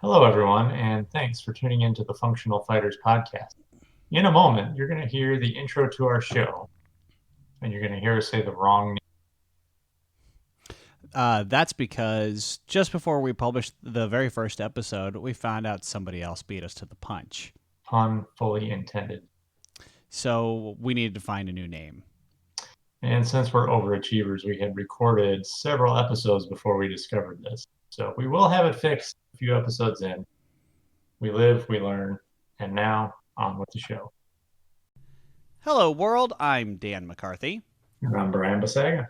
Hello, everyone, and thanks for tuning into the Functional Fighters podcast. In a moment, you're going to hear the intro to our show, and you're going to hear us say the wrong name. That's because just before we published the very first episode, we found out somebody else beat us to the punch. Pun fully intended. So we needed to find a new name. And since we're overachievers, we had recorded several episodes before we discovered this. So we will have it fixed a few episodes in. We live, we learn, and now on with the show. Hello, world. I'm Dan McCarthy, And I'm Brian Basaga.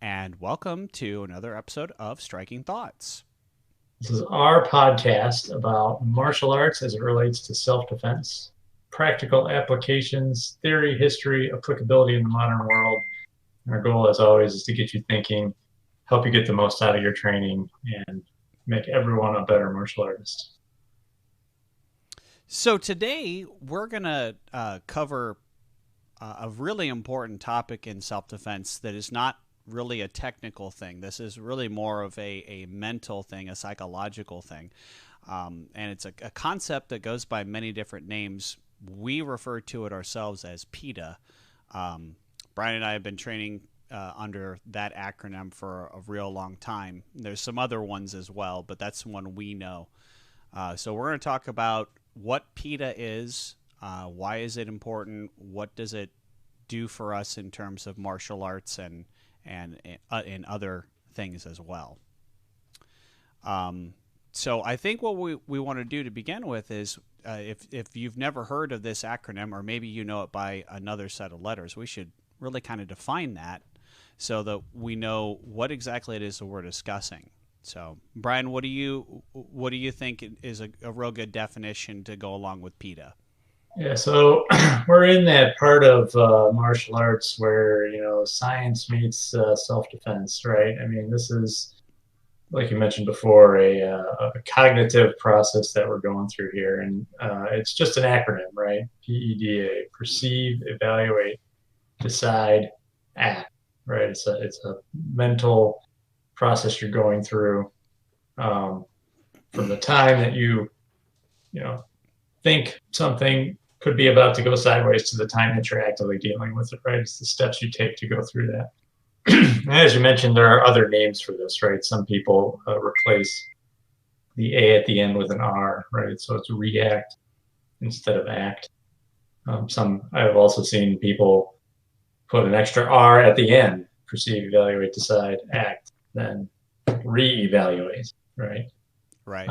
and welcome to another episode of Striking Thoughts. This is our podcast about martial arts as it relates to self-defense, practical applications, theory, history, applicability in the modern world. And our goal, as always, is to get you thinking, help you get the most out of your training, and make everyone a better martial artist. So today we're going to cover a really important topic in self-defense that is not really a technical thing. This is really more of a mental thing, a psychological thing. And it's a concept that goes by many different names. We refer to it ourselves as PETA. Brian and I have been training under that acronym for a real long time. There's some other ones as well, but that's one we know. So we're going to talk about what PETA is, why is it important, what does it do for us in terms of martial arts and in other things as well. So I think what we want to do to begin with is if you've never heard of this acronym, or maybe you know it by another set of letters, we should really kind of define that so that we know what exactly it is that we're discussing. So, Brian, what do you think is a real good definition to go along with PETA? Yeah, so we're in that part of martial arts where science meets self-defense, right? I mean, this is, like you mentioned before, a cognitive process that we're going through here, and it's just an acronym, right? PEDA: perceive, evaluate, decide, act. Right? It's a mental process you're going through um, from the time that you think something could be about to go sideways to the time that you're actively dealing with it, right? It's the steps you take to go through that. As you mentioned, there are other names for this, right? Some people replace the A at the end with an R, right? So it's react instead of act. Some I've also seen people put an extra R at the end: perceive, evaluate, decide, act, then reevaluate, right? Right.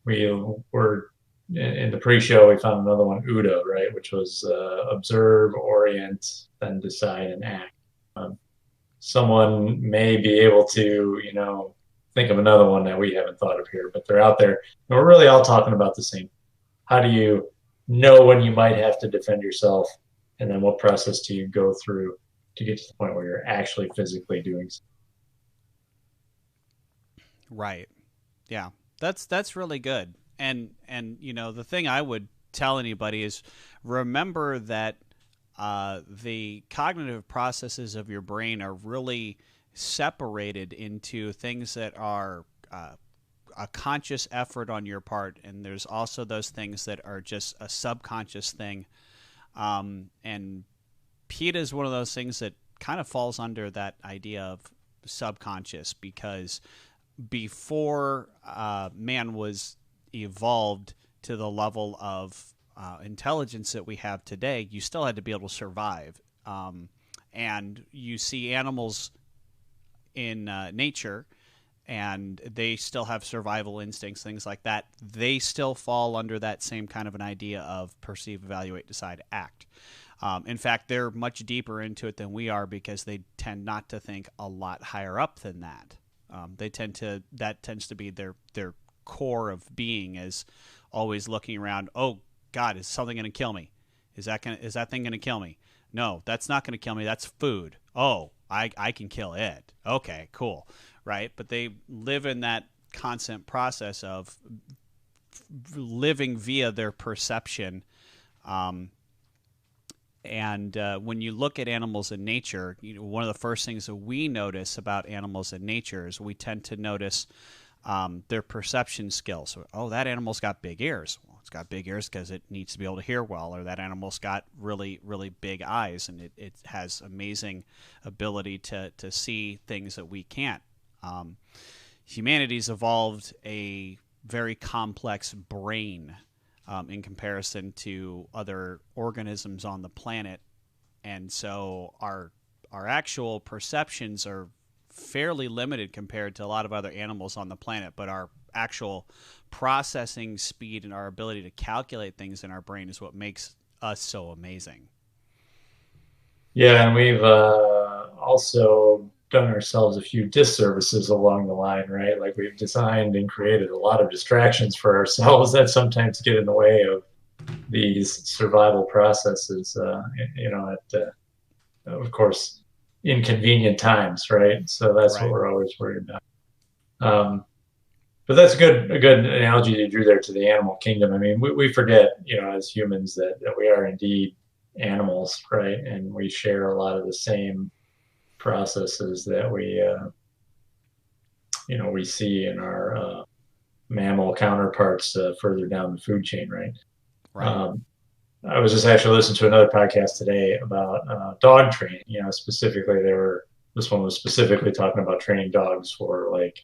We were in the pre-show. We found another one, UDO, right, which was observe, orient, then decide and act. Um, Someone may be able to, think of another one that we haven't thought of here, but they're out there. And we're really all talking about the same. How do you know when you might have to defend yourself, and then what process do you go through to get to the point where you're actually physically doing so? Right. Yeah. That's really good. And the thing I would tell anybody is remember that the cognitive processes of your brain are really separated into things that are a conscious effort on your part, and there's also those things that are just a subconscious thing. And PETA is one of those things that kind of falls under that idea of subconscious because before man was evolved to the level of intelligence that we have today, you still had to be able to survive. And you see animals in nature, and they still have survival instincts, things like that. They still fall under that same kind of an idea of perceive, evaluate, decide, act. In fact, they're much deeper into it than we are because they tend not to think a lot higher up than that. That tends to be their core of being is always looking around. Oh God, is something going to kill me? Is that thing going to kill me? No, that's not going to kill me. That's food. Oh, I can kill it. Okay, cool, right? But they live in that constant process of living via their perception. And when you look at animals in nature, one of the first things that we notice about animals in nature is we tend to notice their perception skills. So, oh, that animal's got big ears. Well, it's got big ears because it needs to be able to hear well, or that animal's got really, really big eyes, and it has amazing ability to see things that we can't. Humanity's evolved a very complex brain in comparison to other organisms on the planet, and so our actual perceptions are fairly limited compared to a lot of other animals on the planet, but our actual processing speed and our ability to calculate things in our brain is what makes us so amazing. Yeah, and we've also done ourselves a few disservices along the line, right? Like we've designed and created a lot of distractions for ourselves that sometimes get in the way of these survival processes. Of course, inconvenient times, right? So that's what Right. we're always worried about. Um, but that's a good analogy you drew there to the animal kingdom. I mean, we forget, as humans that we are indeed animals, right? And we share a lot of the same processes that we see in our mammal counterparts further down the food chain, right? Right. Um, I was just actually listening to another podcast today about dog training. Specifically, this one was specifically talking about training dogs for like,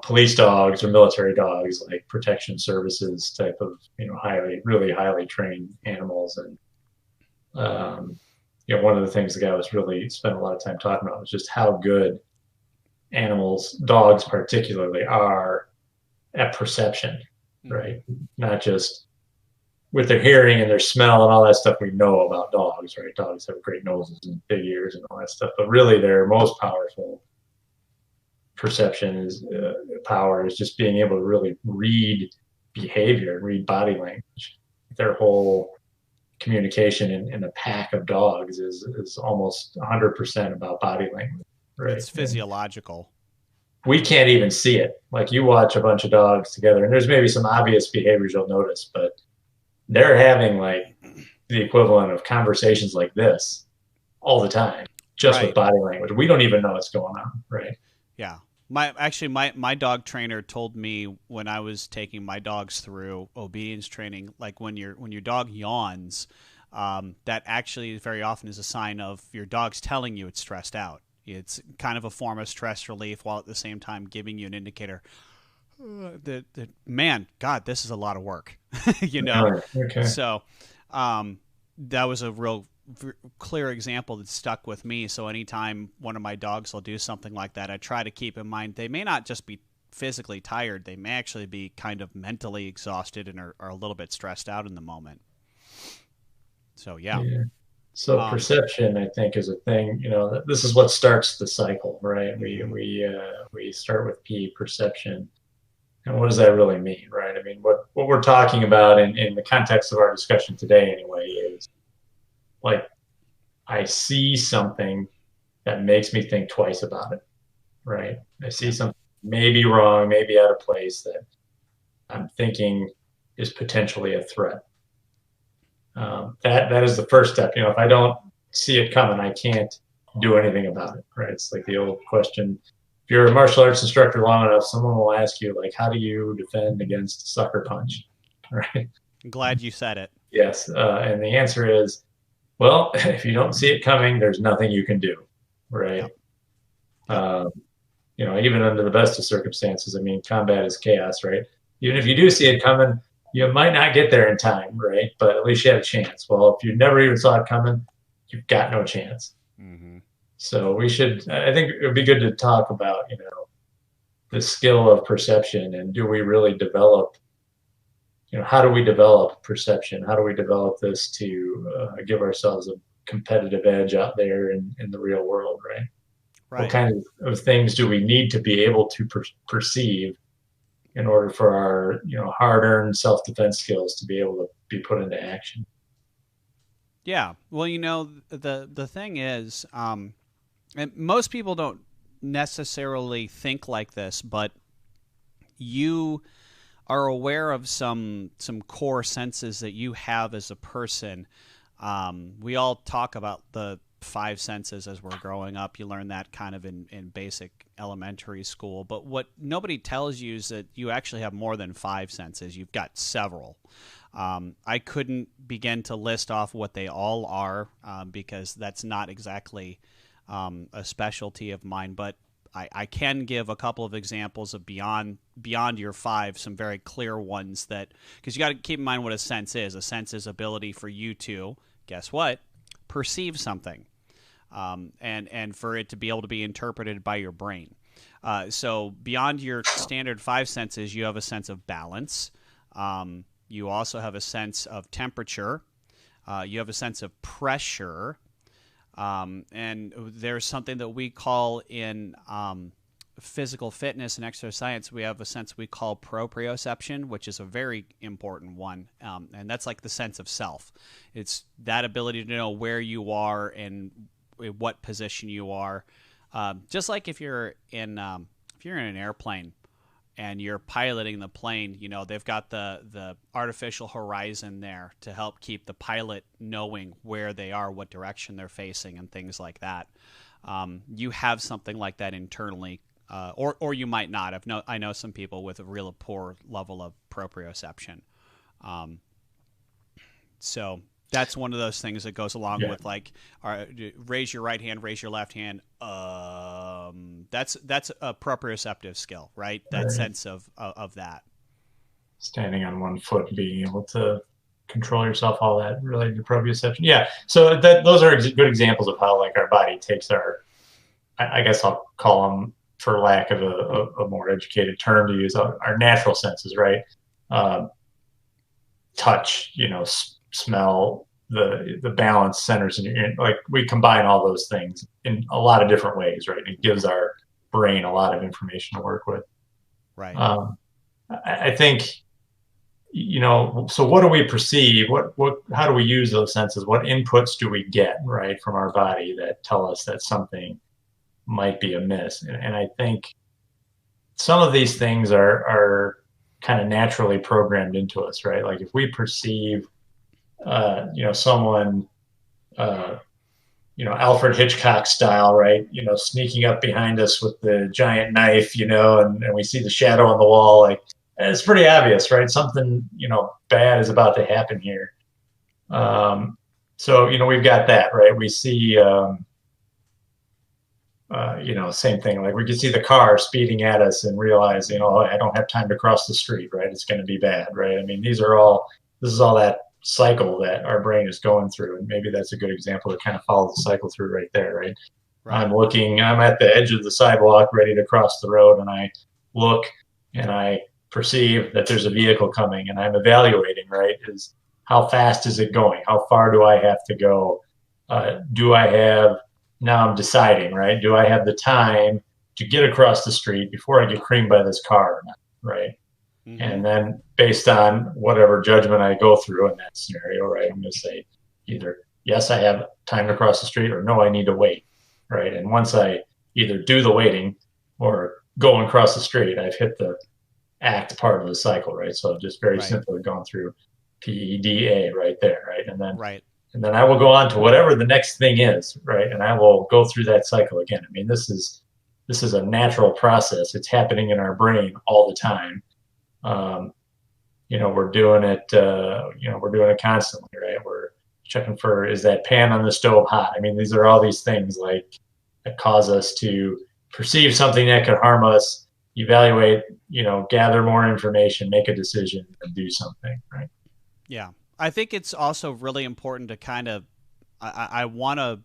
police dogs or military dogs, like protection services type of, really highly trained animals. And one of the things the guy was really spent a lot of time talking about was just how good animals, dogs particularly, are at perception, Mm-hmm. right? Not just with their hearing and their smell and all that stuff we know about dogs, right? Dogs have great noses and big ears and all that stuff, but really their most powerful perception power is just being able to really read behavior, read body language. Their whole communication in a pack of dogs is almost 100% about body language, right? It's And physiological. we can't even see it. Like you watch a bunch of dogs together, and there's maybe some obvious behaviors you'll notice, but they're having like the equivalent of conversations like this all the time, just with Right. body language. We don't even know what's going on, right? Yeah. My dog trainer told me when I was taking my dogs through obedience training, like when your dog yawns, that actually very often is a sign of your dog's telling you it's stressed out. It's kind of a form of stress relief while at the same time giving you an indicator that man, God, this is a lot of work, you know. Okay. So that was a real clear example that stuck with me. So anytime one of my dogs will do something like that, I try to keep in mind they may not just be physically tired; they may actually be kind of mentally exhausted and are a little bit stressed out in the moment. So yeah, Yeah. So um, perception, I think, is a thing. This is what starts the cycle, right? We mhm. we we start with P, perception, and what does that really mean, right? I mean, what we're talking about in the context of our discussion today, anyway, is like I see something that makes me think twice about it, right? I see Yeah, something maybe wrong, maybe out of place that I'm thinking is potentially a threat. That is the first step. If I don't see it coming, I can't do anything about it, right? It's like the old question. If you're a martial arts instructor long enough, someone will ask you, like, how do you defend against a sucker punch, right? I'm glad you said it. Yes, and the answer is, well, if you don't see it coming, there's nothing you can do, right? Yep, yep. Um, even under the best of circumstances, I mean, combat is chaos, right? Even if you do see it coming, you might not get there in time, right? But at least you had a chance. Well, if you never even saw it coming, you've got no chance. Hmm. So I think it would be good to talk about, the skill of perception and do we really develop, how do we develop perception? How do we develop this to give ourselves a competitive edge out there in the real world, right? What Right. kind of things do we need to be able to perceive in order for our hard-earned self-defense skills to be able to be put into action? Yeah. Well, the thing is, and most people don't necessarily think like this, but you are aware of some core senses that you have as a person. We all talk about the five senses as we're growing up. You learn that kind of in basic elementary school. But what nobody tells you is that you actually have more than five senses. You've got several. I couldn't begin to list off what they all are because that's not exactly a specialty of mine. But I can give a couple of examples of beyond your five, some very clear ones that, because you got to keep in mind what a sense is. A sense is ability for you to, guess what, perceive something, and for it to be able to be interpreted by your brain. So beyond your standard five senses, you have a sense of balance. You also have a sense of temperature. You have a sense of pressure. And there's something that we call in physical fitness and exercise science, we have a sense we call proprioception, which is a very important one. And that's like the sense of self. It's that ability to know where you are and what position you are. Just like if you're in an airplane and you're piloting the plane, you know, they've got the artificial horizon there to help keep the pilot knowing where they are, what direction they're facing, and things like that. You have something like that internally, or you might not. I know some people with a real poor level of proprioception. So that's one of those things that goes along with like, raise your right hand, raise your left hand. That's a proprioceptive skill, right? That sense of that. Standing on one foot, being able to control yourself, all that related to proprioception. Yeah. So those are good examples of how like our body takes I guess I'll call them, for lack of a more educated term to use, our natural senses, right? Touch, you know, smell, the balance centers like we combine all those things in a lot of different ways, right? It gives our brain a lot of information to work with. Right. I think, you know, so what do we perceive? How do we use those senses? What inputs do we get, right, from our body that tell us that something might be amiss? And I think some of these things are kind of naturally programmed into us, right? Like if we perceive, you know, someone, you know, Alfred Hitchcock style, right? You know, sneaking up behind us with the giant knife, you know, and we see the shadow on the wall, like, it's pretty obvious, right? Something, you know, bad is about to happen here. So, you know, we've got that, right? We see, you know, same thing. Like we can see the car speeding at us and realize, you know, I don't have time to cross the street, right? It's going to be bad, right? I mean, this is all that cycle that our brain is going through. And maybe that's a good example to kind of follow the cycle through right there, right? I'm at the edge of the sidewalk ready to cross the road, and I look and I perceive that there's a vehicle coming, and I'm evaluating, right? How fast is it going? How far do I have to go? Now I'm deciding, right? Do I have the time to get across the street before I get creamed by this car or not, right? Mm-hmm. And then based on whatever judgment I go through in that scenario, right, I'm going to say either, yes, I have time to cross the street, or no, I need to wait, right? And once I either do the waiting or go and cross the street, I've hit the act part of the cycle, right? So just very simply gone through PEDA right there, right? And then I will go on to whatever the next thing is, right? And I will go through that cycle again. I mean, this is a natural process. It's happening in our brain all the time. You know, we're doing it constantly, right? We're checking for, is that pan on the stove hot? I mean, these are all these things like that cause us to perceive something that could harm us, evaluate, you know, gather more information, make a decision, and do something, right? Yeah. I think it's also really important to kind of, I want to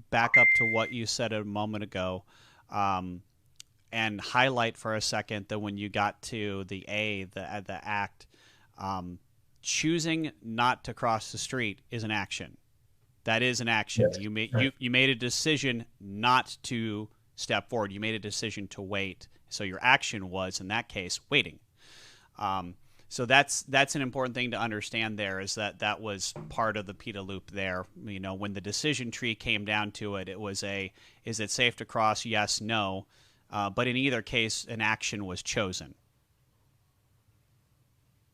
back up to what you said a moment ago, and highlight for a second that when you got to the act, choosing not to cross the street is an action. That is an action. Yes. You made a decision not to step forward. You made a decision to wait. So your action was, in that case, waiting. So that's an important thing to understand there, is that was part of the PETA loop there. You know, when the decision tree came down to it, it was is it safe to cross? Yes, no. But in either case, an action was chosen.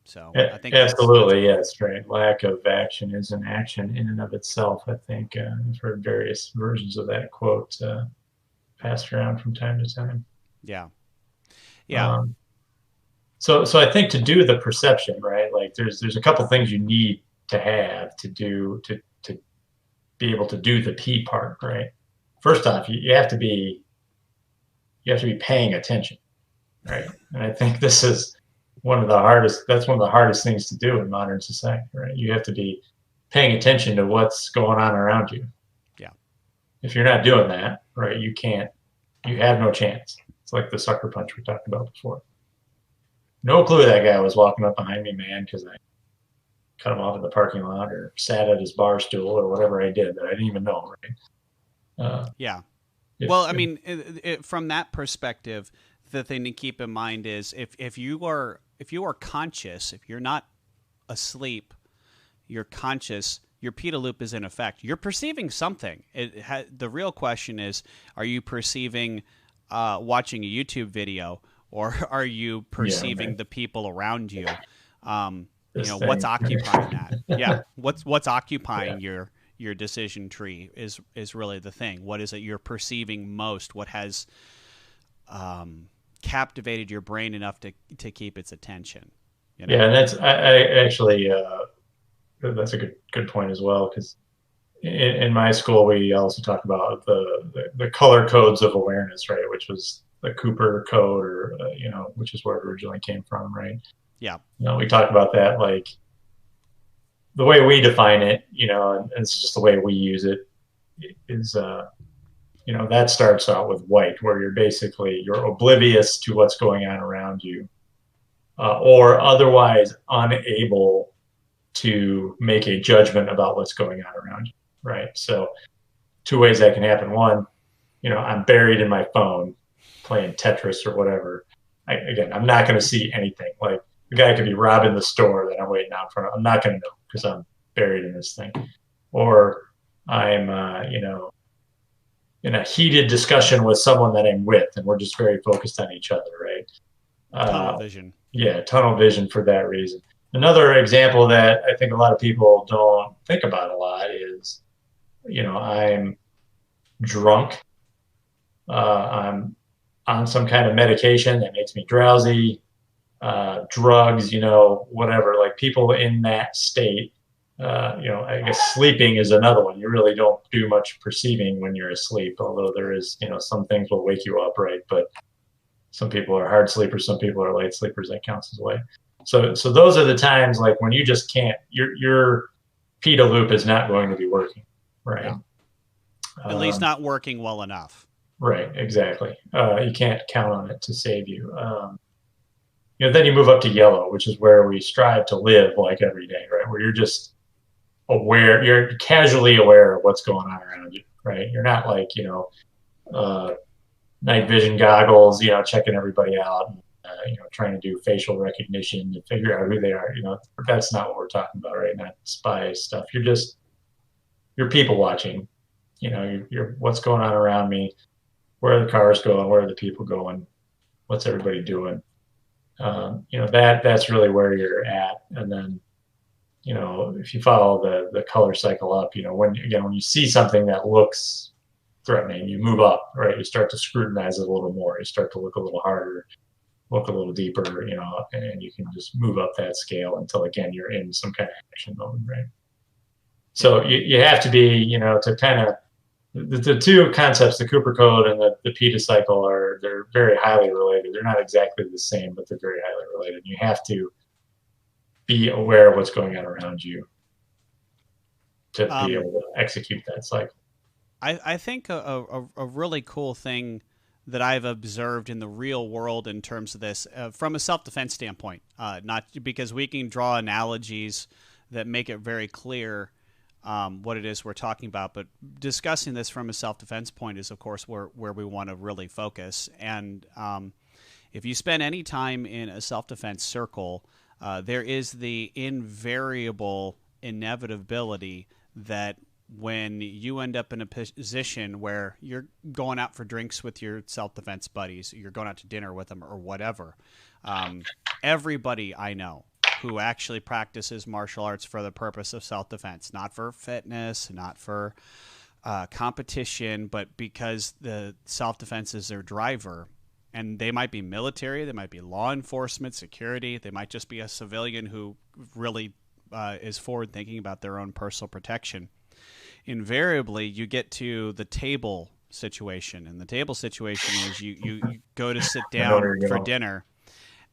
So I think that's Absolutely, cool. yes, right. Lack of action is an action in and of itself. I think I've heard various versions of that quote passed around from time to time. Yeah. Yeah. Um, so I think to do the perception, right? Like there's a couple things you need to have to do to be able to do the P part, right? First off, you have to be paying attention, right? And I think this is one of the hardest. That's one of the hardest things to do in modern society, right? You have to be paying attention to what's going on around you. Yeah. If you're not doing that, right, you can't. You have no chance. It's like the sucker punch we talked about before. No clue that guy was walking up behind me, man, because I cut him off in the parking lot or sat at his bar stool or whatever I did that I didn't even know, right? Yeah. If, Well, I mean, from that perspective, the thing to keep in mind is if you are conscious, if you're not asleep, you're conscious. Your Peta loop is in effect. You're perceiving something. The real question is: are you perceiving watching a YouTube video, or are you yeah, perceiving right. the people around you? This What's thing. occupying that? Yeah, what's Yeah. occupying your decision tree is really the thing. What is it you're perceiving most? What has captivated your brain enough to keep its attention? You Yeah, know? and I actually that's a good point as well because in my school we also talk about the color codes of awareness, right? Which was the Cooper code, or which is where it originally came from, right? Yeah. We talk about that like the way we define it, and it's just the way we use it is that starts out with white, where you're oblivious to what's going on around you, or otherwise unable to make a judgment about what's going on around you, right? So two ways that can happen. One, I'm buried in my phone playing Tetris or whatever. Again, I'm not going to see anything. Like the guy could be robbing the store that I'm waiting out in front of. I'm not going to know because I'm buried in this thing. Or I'm, in a heated discussion with someone that I'm with, and we're just very focused on each other, right? Tunnel Uh, vision. yeah, tunnel vision for that reason. Another example that I think a lot of people don't think about a lot is, I'm drunk. I'm on some kind of medication that makes me drowsy, drugs, whatever. Like people in that state, I guess sleeping is another one. You really don't do much perceiving when you're asleep, although there is, some things will wake you up, right? But some people are hard sleepers, some people are light sleepers. That counts as well. So those are the times like when you just can't. Your Peta loop is not going to be working, right? Yeah. At least Um, not working well enough. right, exactly. You can't count on it to save you. Then you move up to yellow, which is where we strive to live like every day, right? Where you're just aware, you're casually aware of what's going on around you, right? You're not like, uh, night vision goggles, checking everybody out, and, trying to do facial recognition to figure out who they are. That's not what we're talking about, right? Not spy stuff. You're people watching. You're what's going on around me. Where are the cars going? Where are the people going? What's everybody doing? That's really where you're at. And then, if you follow the color cycle up, when you see something that looks threatening, you move up, right? You start to scrutinize it a little more. You start to look a little harder, look a little deeper, and you can just move up that scale until again you're in some kind of action mode, right? Yeah. So you have to be, to kind of the two concepts, the Cooper code and the Peta cycle, they're very highly related. They're not exactly the same, but they're very highly related. You have to be aware of what's going on around you to be Um, able to execute that cycle. I think a really cool thing that I've observed in the real world in terms of this, from a self defense standpoint, not because we can draw analogies that make it very clear what it is we're talking about, but discussing this from a self defense point is, of course, where we want to really focus. And if you spend any time in a self defense circle, there is the invariable inevitability that when you end up in a position where you're going out for drinks with your self-defense buddies, you're going out to dinner with them or whatever, everybody I know who actually practices martial arts for the purpose of self-defense, not for fitness, not for competition, but because the self-defense is their driver. And they might be military, they might be law enforcement, security, they might just be a civilian who really is forward thinking about their own personal protection. Invariably, you get to the table situation, and the table situation is you go to sit down for dinner,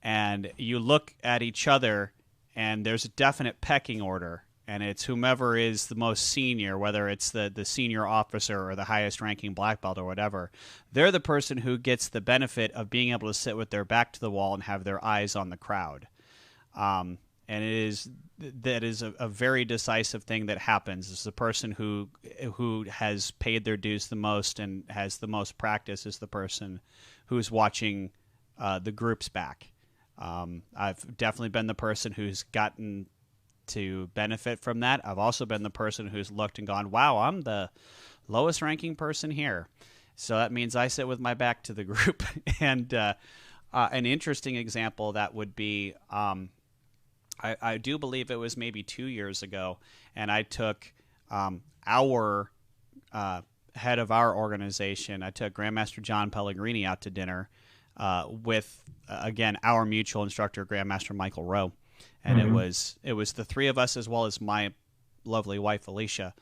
and you look at each other, and there's a definite pecking order, and it's whomever is the most senior, whether it's the senior officer or the highest ranking black belt or whatever, they're the person who gets the benefit of being able to sit with their back to the wall and have their eyes on the crowd. And that is a very decisive thing that happens. Is the person who has paid their dues the most and has the most practice is the person who's watching the group's back. I've definitely been the person who's gotten to benefit from that. I've also been the person who's looked and gone, wow, I'm the lowest ranking person here. So that means I sit with my back to the group. And an interesting example that would be, I do believe it was maybe 2 years ago, and I took our head of our organization, I took Grandmaster John Pellegrini out to dinner with, again, our mutual instructor, Grandmaster Michael Rowe. And it was the three of us, as well as my lovely wife, Alicia,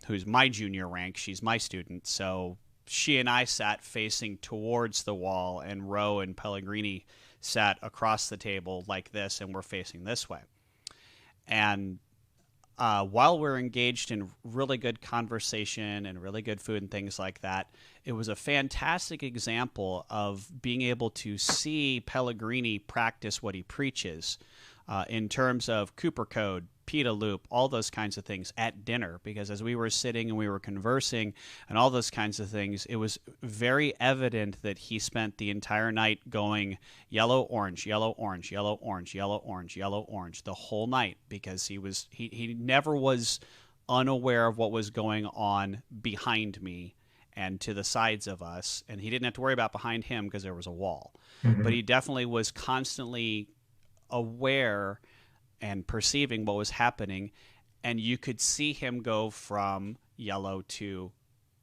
who's my junior rank. She's my student. So she and I sat facing towards the wall, and Rowe and Pellegrini sat across the table like this, and we're facing this way. And while we're engaged in really good conversation and really good food and things like that, it was a fantastic example of being able to see Pellegrini practice what he preaches in terms of Cooper Code, PETA Loop, all those kinds of things at dinner. Because as we were sitting and we were conversing and all those kinds of things, it was very evident that he spent the entire night going yellow, orange, yellow, orange, yellow, orange, yellow, orange, yellow, orange the whole night, because he never was unaware of what was going on behind me and to the sides of us. And he didn't have to worry about behind him because there was a wall. But he definitely was constantly aware and perceiving what was happening, and you could see him go from yellow to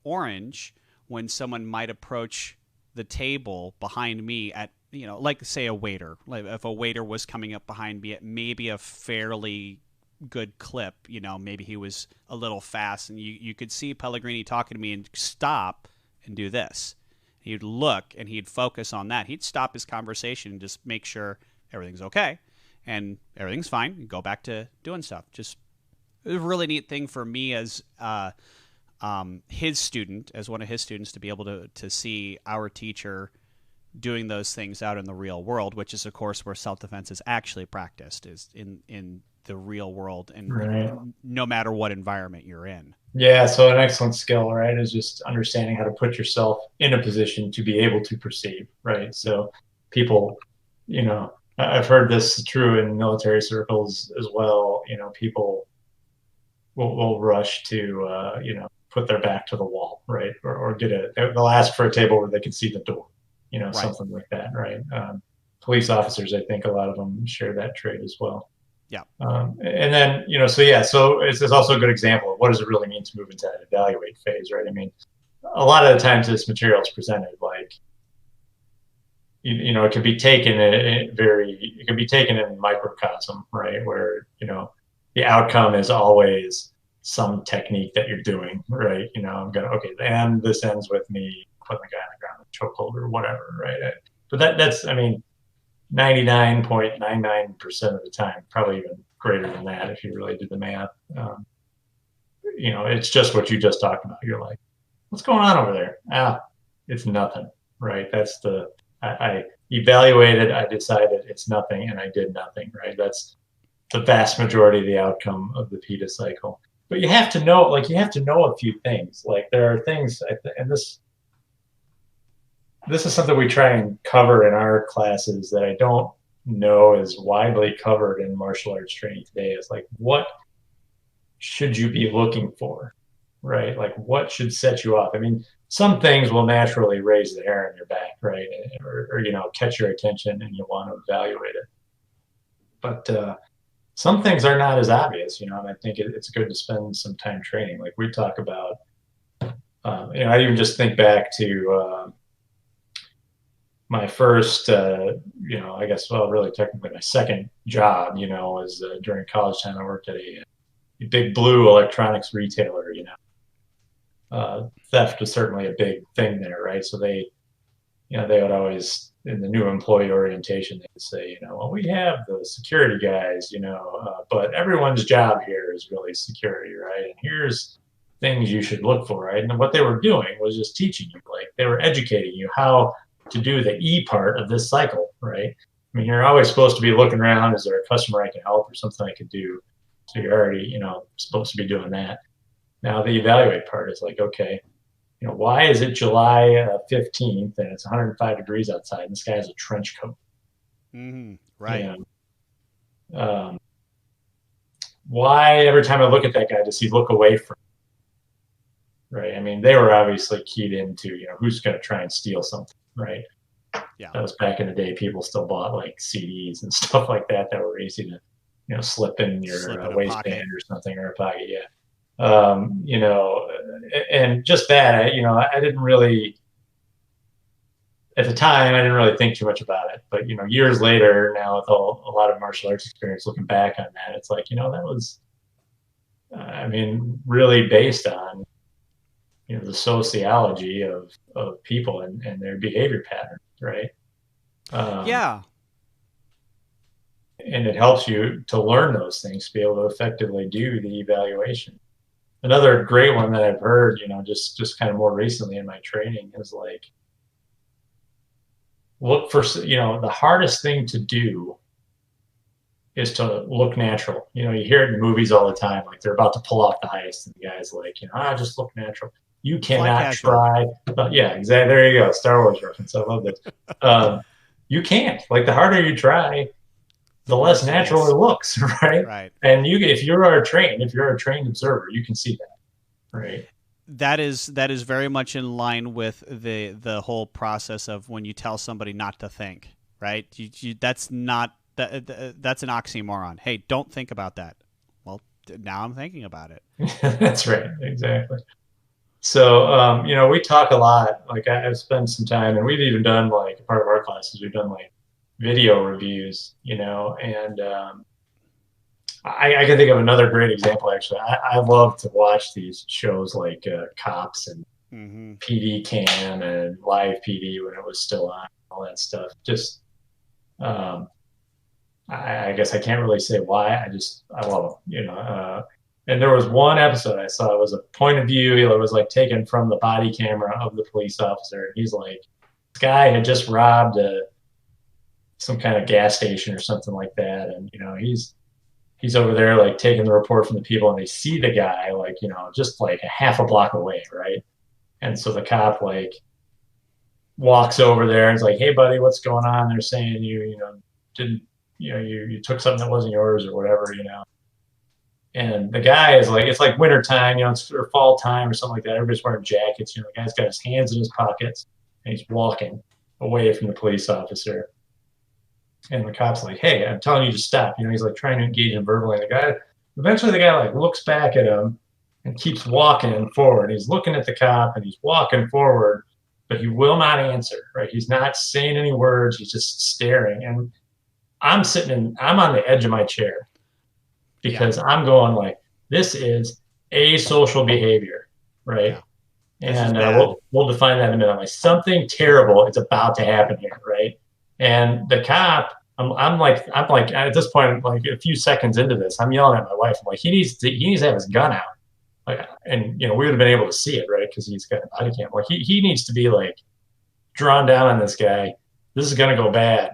orange when someone might approach the table behind me at, like say a waiter. Like if a waiter was coming up behind me at maybe a fairly good clip, maybe he was a little fast, and you could see Pellegrini talking to me and stop and do this. He'd look and he'd focus on that. He'd stop his conversation and just make sure everything's okay. And everything's fine. You go back to doing stuff. Just it was a really neat thing for me as his student, as one of his students, to be able to see our teacher doing those things out in the real world, which is, of course, where self-defense is actually practiced, is in the real world, and no matter what environment you're in. Yeah, so an excellent skill, right, is just understanding how to put yourself in a position to be able to perceive, right? So people, I've heard this true in military circles as well. People will rush to, put their back to the wall, right? Or they'll ask for a table where they can see the door, right. Something like that, right? Police officers, I think a lot of them share that trait as well. Yeah. And then, so it's also a good example of what does it really mean to move into that evaluate phase, right? I mean, a lot of the times this material is presented like, it can be taken in microcosm, right? Where, the outcome is always some technique that you're doing, right? And this ends with me putting the guy on the ground with a chokehold or whatever, right? But that's 99.99% of the time, probably even greater than that if you really did the math. It's just what you just talked about. You're like, what's going on over there? It's nothing, right? That's I evaluated, I decided it's nothing, and I did nothing, right? That's the vast majority of the outcome of the PETA cycle. But you have to know a few things. Like there are things, and this is something we try and cover in our classes that I don't know is widely covered in martial arts training today. Is like, what should you be looking for, right? Like what should set you off? I mean, some things will naturally raise the hair on your back, right? Or catch your attention and you want to evaluate it. But some things are not as obvious, and I think it's good to spend some time training. Like we talk about, I even just think back to my first, I guess, well, really technically my second job, was during college time. I worked at a big blue electronics retailer, theft was certainly a big thing there, right? So they would always, in the new employee orientation, they would say, well, we have the security guys, but everyone's job here is really security, right? And here's things you should look for, right? And what they were doing was just teaching you, like they were educating you how to do the E part of this cycle, right? I mean, you're always supposed to be looking around. Is there a customer I can help or something I could do? So you're already, supposed to be doing that. Now the evaluate part is like, okay, why is it July 15th and it's 105 degrees outside and this guy has a trench coat? Mm-hmm. Right. Why every time I look at that guy, does he look away from me? Right. I mean, they were obviously keyed into, who's going to try and steal something, right? Yeah. That was back in the day. People still bought like CDs and stuff like that were easy to, slip in your waistband or something or a pocket. Yeah. And just that, I didn't really, at the time, I didn't really think too much about it. But, years later, now with a lot of martial arts experience, looking back on that, it's like, that was, really based on, the sociology of people and their behavior patterns, right? Yeah. And it helps you to learn those things, to be able to effectively do the evaluation. Another great one that I've heard, just kind of more recently in my training is like, look for, the hardest thing to do is to look natural. You hear it in movies all the time, like they're about to pull off the heist and the guy's like, just look natural. You cannot try. Yeah, exactly. There you go. Star Wars reference. I love this. You can't. Like the harder you try, the less natural it looks, right? Right. And if you're a trained observer, you can see that, right? That is very much in line with the whole process of when you tell somebody not to think, right? That's not that's an oxymoron. Hey, don't think about that. Well, now I'm thinking about it. That's right, exactly. So, we talk a lot. Like I've spent some time, and we've even done like part of our classes. We've done like video reviews, and I can think of another great example. Actually, I love to watch these shows like Cops and PD Cam and Live PD when it was still on, all that stuff. Just, I guess I can't really say why. I love them, and there was one episode I saw. It was a point of view. It was like taken from the body camera of the police officer. He's like, this guy had just robbed some kind of gas station or something like that, and he's over there like taking the report from the people, and they see the guy like just like a half a block away, right? And so the cop like walks over there and is like, hey buddy, what's going on? They're saying you didn't you took something that wasn't yours or whatever, and the guy is like, it's like winter time, it's or fall time or something like that. Everybody's wearing jackets, the guy's got his hands in his pockets and he's walking away from the police officer. And the cop's like, hey, I'm telling you to stop. He's like trying to engage him verbally. Eventually the guy like looks back at him and keeps walking forward. He's looking at the cop and he's walking forward, but he will not answer, right? He's not saying any words. He's just staring. And I'm on the edge of my chair because I'm going like, this is asocial behavior, right? Yeah. And we'll define that in a minute. Like something terrible is about to happen here, right? And the cop, I'm like at this point, like a few seconds into this, I'm yelling at my wife. I'm like, he needs to have his gun out. Like, and we would have been able to see it, right? Because he's got a body cam. Like he needs to be like drawn down on this guy. This is gonna go bad.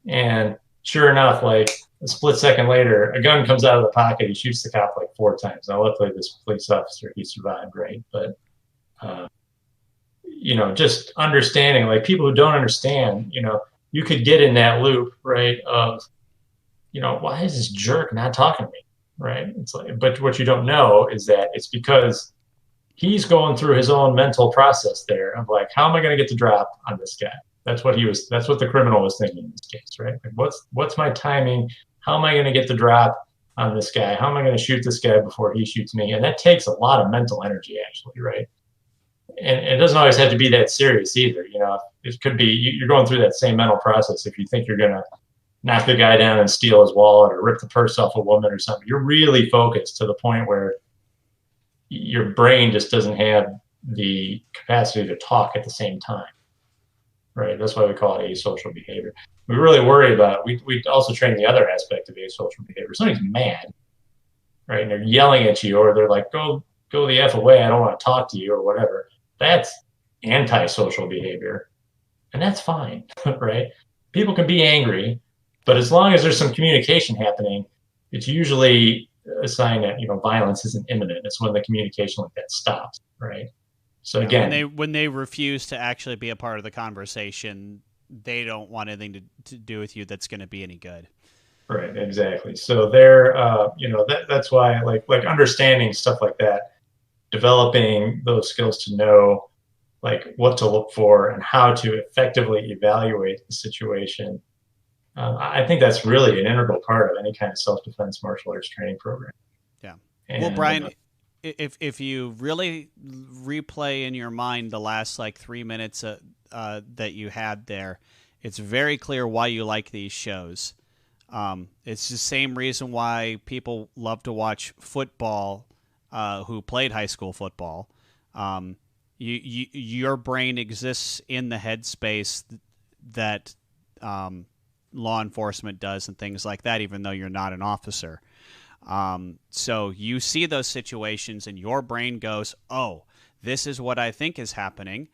And sure enough, like a split second later, a gun comes out of the pocket. He shoots the cop like 4 times. Now, luckily, this police officer, he survived, right? But just understanding, like people who don't understand, you could get in that loop, right? Of, why is this jerk not talking to me, right? It's like, but what you don't know is that it's because he's going through his own mental process there of like, how am I going to get the drop on this guy? That's what the criminal was thinking in this case, right? Like, what's my timing? How am I going to get the drop on this guy? How am I going to shoot this guy before he shoots me? And that takes a lot of mental energy, actually, right? And it doesn't always have to be that serious either. You know, it could be you're going through that same mental process. If you think you're going to knock the guy down and steal his wallet or rip the purse off a woman or something, you're really focused to the point where your brain just doesn't have the capacity to talk at the same time, right? That's why we call it asocial behavior. We really worry about, we also train the other aspect of asocial behavior. Somebody's mad, right? And they're yelling at you, or they're like, go the F away. I don't want to talk to you or whatever. That's antisocial behavior. And that's fine, right? People can be angry, but as long as there's some communication happening, it's usually a sign that, you know, violence isn't imminent. It's when the communication like that stops, right? So Yeah, again, when they refuse to actually be a part of the conversation, they don't want anything to do with you that's going to be any good. right, exactly. So they're, you know, that's why like understanding stuff like that, developing those skills to know like what to look for and how to effectively evaluate the situation. I think that's really an integral part of any kind of self-defense martial arts training program. Yeah. Well, And Brian, if you really replay in your mind the last like 3 minutes that you had there, it's very clear why you like these shows. It's the same reason why people love to watch football who played high school football. Your brain exists in the headspace that law enforcement does and things like that, even though you're not an officer. So you see those situations and your brain goes, oh, this is what I think is happening.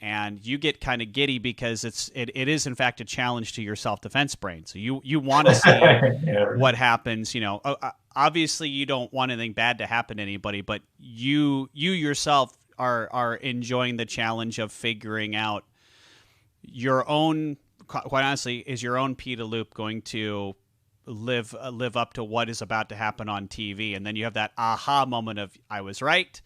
And you get kind of giddy because it is in fact a challenge to your self-defense brain. So you want to see yeah, what happens. You know, obviously you don't want anything bad to happen to anybody, but you yourself are enjoying the challenge of figuring out your own. Quite honestly, is your own Peter Loop going to live up to what is about to happen on TV? And then you have that aha moment of I was right.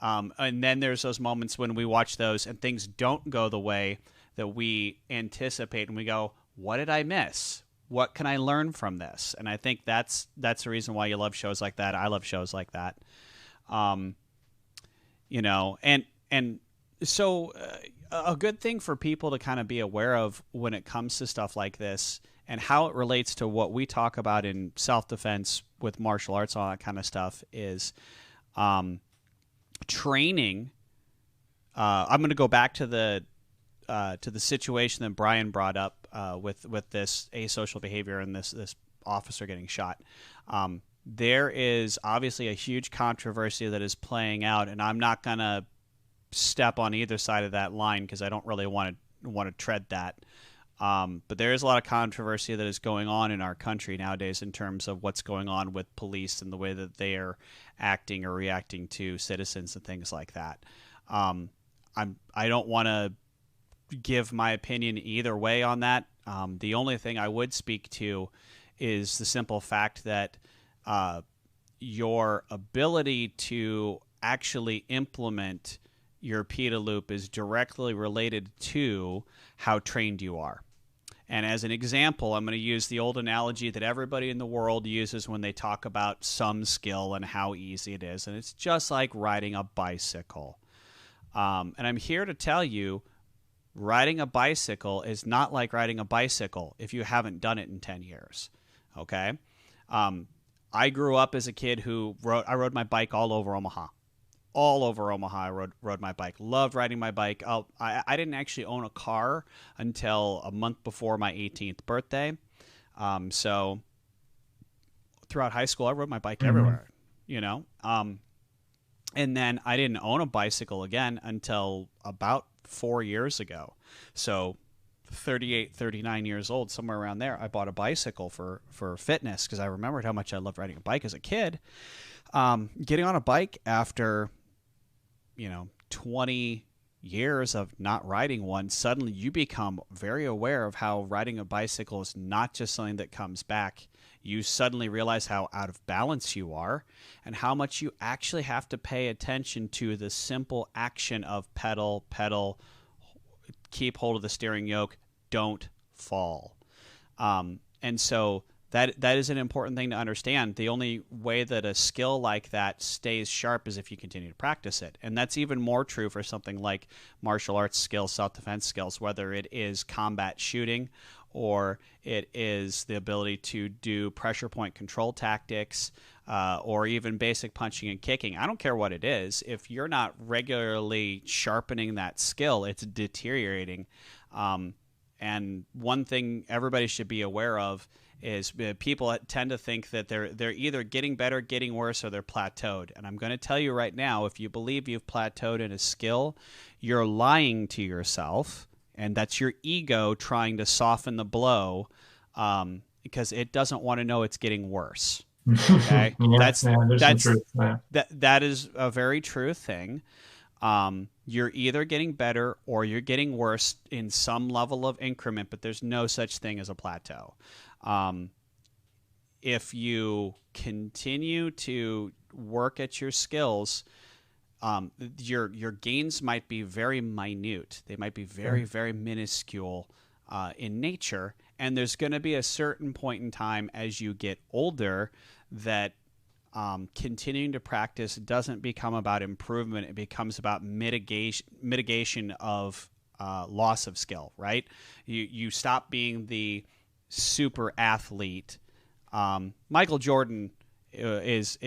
And then there's those moments when we watch those and things don't go the way that we anticipate, and we go, "What did I miss? What can I learn from this?" And I think that's the reason why you love shows like that. I love shows like that. You know, and so a good thing for people to kind of be aware of when it comes to stuff like this and how it relates to what we talk about in self-defense with martial arts, all that kind of stuff is training. I'm going to go back to the situation that Brian brought up with this asocial behavior and this officer getting shot. There is obviously a huge controversy that is playing out, and I'm not going to step on either side of that line because I don't really want to tread that. But there is a lot of controversy that is going on in our country nowadays in terms of what's going on with police and the way that they are acting or reacting to citizens and things like that. I don't want to give my opinion either way on that. The only thing I would speak to is the simple fact that your ability to actually implement your PETA loop is directly related to how trained you are. And as an example, I'm going to use the old analogy that everybody in the world uses when they talk about some skill and how easy it is. And it's just like riding a bicycle. And I'm here to tell you, riding a bicycle is not like riding a bicycle if you haven't done it in 10 years. Okay? I grew up as a kid who rode my bike all over Omaha. All over Omaha, I rode my bike. Loved riding my bike. I didn't actually own a car until a month before my 18th birthday. So throughout high school, I rode my bike everywhere, you know. And then I didn't own a bicycle again until about 4 years ago. So 38, 39 years old, somewhere around there, I bought a bicycle for fitness because I remembered how much I loved riding a bike as a kid. Getting on a bike after 20 years of not riding one, suddenly you become very aware of how riding a bicycle is not just something that comes back. You suddenly realize how out of balance you are and how much you actually have to pay attention to the simple action of pedal, keep hold of the steering yoke, don't fall. And so That is an important thing to understand. The only way that a skill like that stays sharp is if you continue to practice it. And that's even more true for something like martial arts skills, self-defense skills, whether it is combat shooting or it is the ability to do pressure point control tactics, or even basic punching and kicking. I don't care what it is. If you're not regularly sharpening that skill, it's deteriorating. And one thing everybody should be aware of is people tend to think that they're either getting better, getting worse, or they're plateaued. And I'm going to tell you right now, if you believe you've plateaued in a skill, you're lying to yourself, and that's your ego trying to soften the blow, because it doesn't want to know it's getting worse. Okay, that is a very true thing. You're either getting better or you're getting worse in some level of increment, but there's no such thing as a plateau. If you continue to work at your skills, your gains might be very minute. They might be very, very minuscule in nature. And there's going to be a certain point in time as you get older that continuing to practice doesn't become about improvement. It becomes about mitigation of loss of skill, right? You stop being the super athlete. Michael Jordan is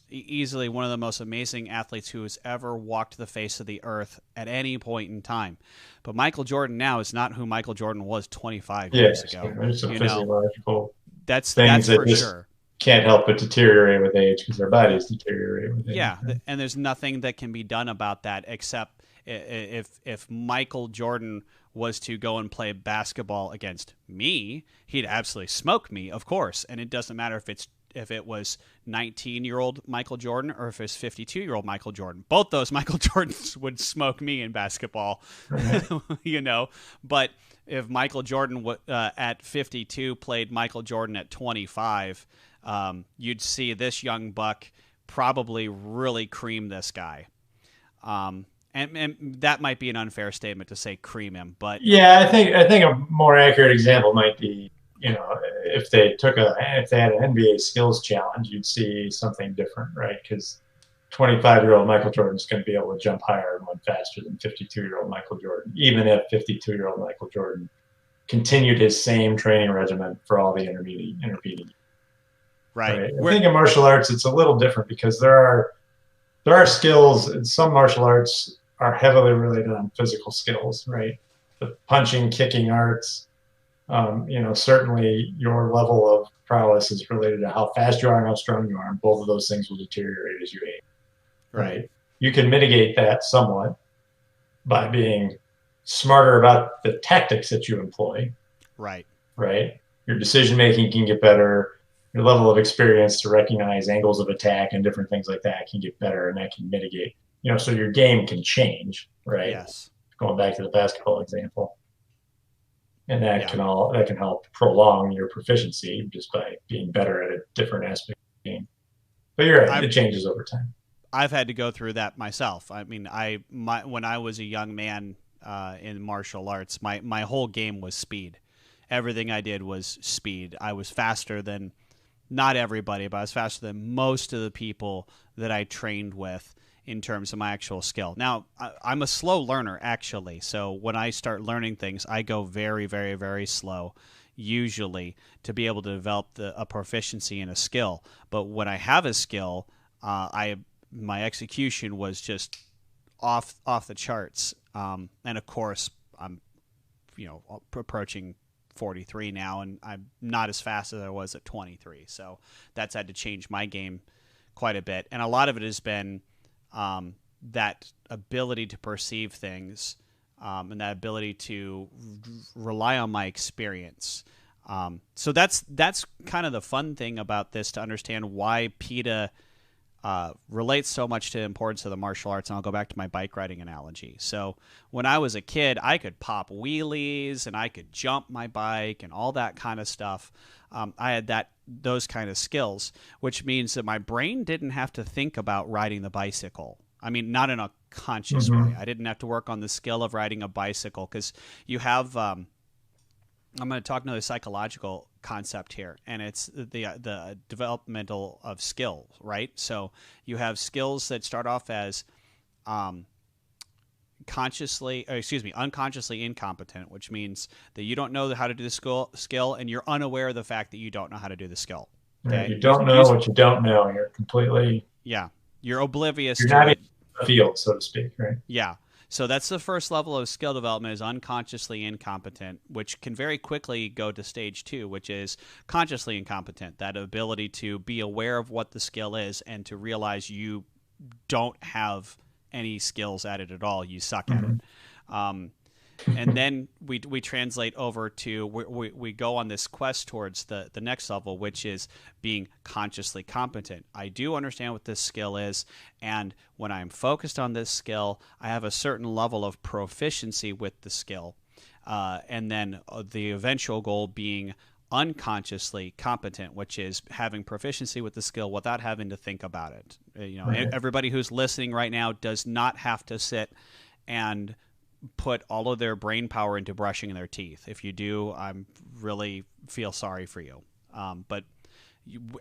easily one of the most amazing athletes who has ever walked the face of the earth at any point in time. But Michael Jordan now is not who Michael Jordan was 25 years ago. There's some physiological that's things for sure. Can't help but deteriorate with age because their bodies deteriorate with age. Yeah, and there's nothing that can be done about that except if Michael Jordan was to go and play basketball against me, he'd absolutely smoke me, of course. And it doesn't matter if it was 19-year-old Michael Jordan or if it's 52-year-old Michael Jordan. Both those Michael Jordans would smoke me in basketball, right. But if Michael Jordan at 52 played Michael Jordan at 25, you'd see this young buck probably really cream this guy. And that might be an unfair statement to say cream him, but yeah, I think a more accurate example might be, if they had an NBA skills challenge, you'd see something different, right? Because 25-year-old Michael Jordan is going to be able to jump higher and run faster than 52-year-old Michael Jordan, even if 52-year-old Michael Jordan continued his same training regimen for all the intervening. Right. I think in martial arts it's a little different because there are skills. Some martial arts are heavily related on physical skills, right? The punching, kicking arts. Certainly your level of prowess is related to how fast you are and how strong you are. And both of those things will deteriorate as you age, right? You can mitigate that somewhat by being smarter about the tactics that you employ. Right. Your decision-making can get better. Your level of experience to recognize angles of attack and different things like that can get better, and that can mitigate. So your game can change, right? Yes. Going back to the basketball example, and that can help prolong your proficiency just by being better at a different aspect of the game. But you're right; it changes over time. I've had to go through that myself. I mean, when I was a young man in martial arts, my whole game was speed. Everything I did was speed. I was faster than. Not everybody, but I was faster than most of the people that I trained with in terms of my actual skill. Now, I'm a slow learner, actually. So when I start learning things, I go very, very, very slow, usually, to be able to develop a proficiency in a skill. But when I have a skill, my execution was just off the charts. And of course, I'm approaching 43 now, and I'm not as fast as I was at 23. So that's had to change my game quite a bit. And a lot of it has been that ability to perceive things and that ability to rely on my experience. So that's kind of the fun thing about this, to understand why PETA relates so much to the importance of the martial arts. And I'll go back to my bike riding analogy. So when I was a kid, I could pop wheelies and I could jump my bike and all that kind of stuff. I had those kind of skills, which means that my brain didn't have to think about riding the bicycle. I mean, not in a conscious way. I didn't have to work on the skill of riding a bicycle because you have I'm going to talk another psychological concept here, and it's the developmental of skill, right? So you have skills that start off as unconsciously incompetent, which means that you don't know how to do the skill, and you're unaware of the fact that you don't know how to do the skill. Right? Okay, You don't know what you don't know. You're completely, yeah, you're oblivious you're to not in it. the field, so to speak, right? Yeah. So that's the first level of skill development, is unconsciously incompetent, which can very quickly go to stage 2, which is consciously incompetent. That ability to be aware of what the skill is and to realize you don't have any skills at it at all. You suck at Mhm. it. And then we translate over to we go on this quest towards the next level, which is being consciously competent. I do understand what this skill is, and when I'm focused on this skill, I have a certain level of proficiency with the skill, and then the eventual goal being unconsciously competent, which is having proficiency with the skill without having to think about it. Right. Everybody who's listening right now does not have to sit and put all of their brain power into brushing their teeth. If you do, I'm really feel sorry for you. But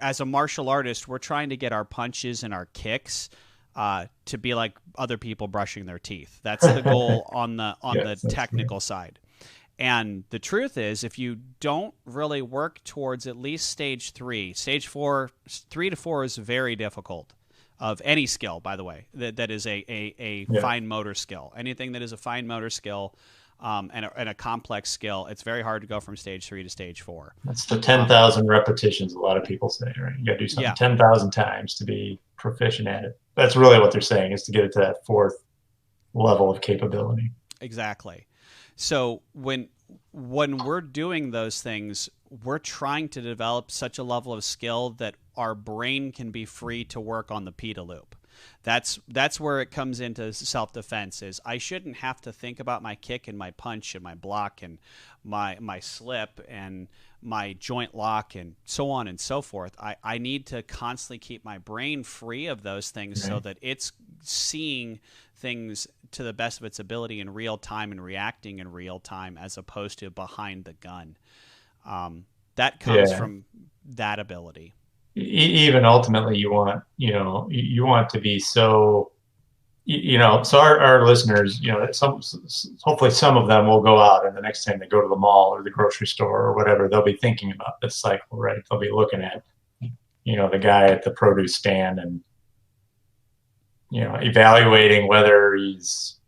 as a martial artist, we're trying to get our punches and our kicks to be like other people brushing their teeth. That's the goal on the Yes, that's technical side. And the truth is, if you don't really work towards at least stage 3, stage 4, 3 to 4 is very difficult. Of any skill, by the way, that is a yeah. fine motor skill. Anything that is a fine motor skill and a complex skill, it's very hard to go from stage 3 to stage 4. That's the 10,000 repetitions a lot of people say, right? You got to do something Yeah, 10,000 times to be proficient at it. That's really what they're saying, is to get it to that fourth level of capability. exactly. So when we're doing those things, we're trying to develop such a level of skill that our brain can be free to work on the PITA loop. That's where it comes into self-defense. Is I shouldn't have to think about my kick and my punch and my block and my slip and my joint lock and so on and so forth. I need to constantly keep my brain free of those things so that it's seeing things to the best of its ability in real time and reacting in real time, as opposed to behind the gun. That comes Yeah. from that ability. Even ultimately, you want to be so, so our listeners, hopefully some of them will go out, and the next time they go to the mall or the grocery store or whatever, they'll be thinking about this cycle, right? They'll be looking at, the guy at the produce stand and, evaluating whether he's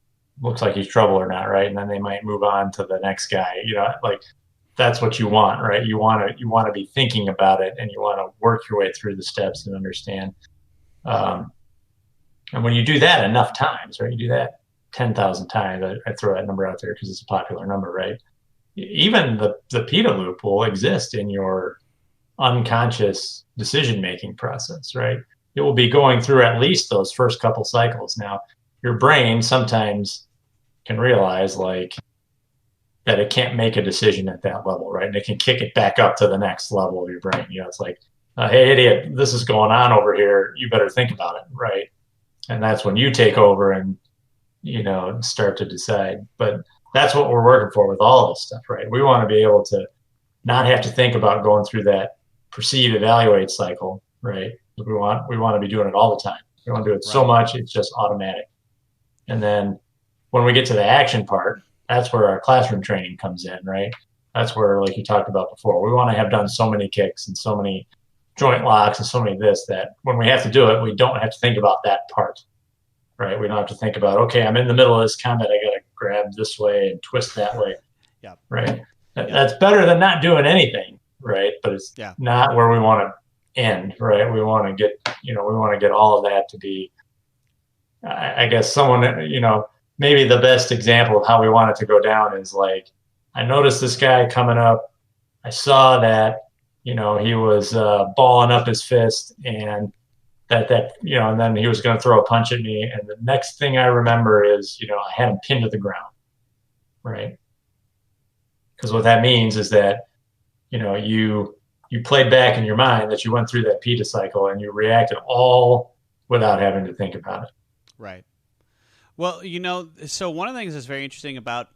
looks like he's trouble or not, right? And then they might move on to the next guy, like that's what you want, right? You want to be thinking about it, and you want to work your way through the steps and understand. And when you do that enough times, right? You do that 10,000 times. I throw that number out there because it's a popular number, right? Even the PITA loop will exist in your unconscious decision making process, right? It will be going through at least those first couple cycles. Now, your brain sometimes can realize like that it can't make a decision at that level, right? And it can kick it back up to the next level of your brain. It's like, hey, idiot, this is going on over here. You better think about it, right? And that's when you take over and, start to decide. But that's what we're working for with all this stuff, right? We want to be able to not have to think about going through that perceive, evaluate cycle, right? We want to be doing it all the time. We want to do it so much, it's just automatic. And then when we get to the action part, that's where our classroom training comes in, right? That's where, like you talked about before, we want to have done so many kicks and so many joint locks and so many this, that when we have to do it, we don't have to think about that part, right? We don't have to think about, okay, I'm in the middle of this combat, I got to grab this way and twist that way, right? That's better than not doing anything, right? But it's not where we want to end, right? We want to get all of that to be, I guess someone, maybe the best example of how we want it to go down is like, I noticed this guy coming up. I saw that, he was balling up his fist, and and then he was going to throw a punch at me. And the next thing I remember is, I had him pinned to the ground, right? Because what that means is that, you played back in your mind that you went through that PITA cycle and you reacted all without having to think about it. Right. Well, so one of the things that's very interesting about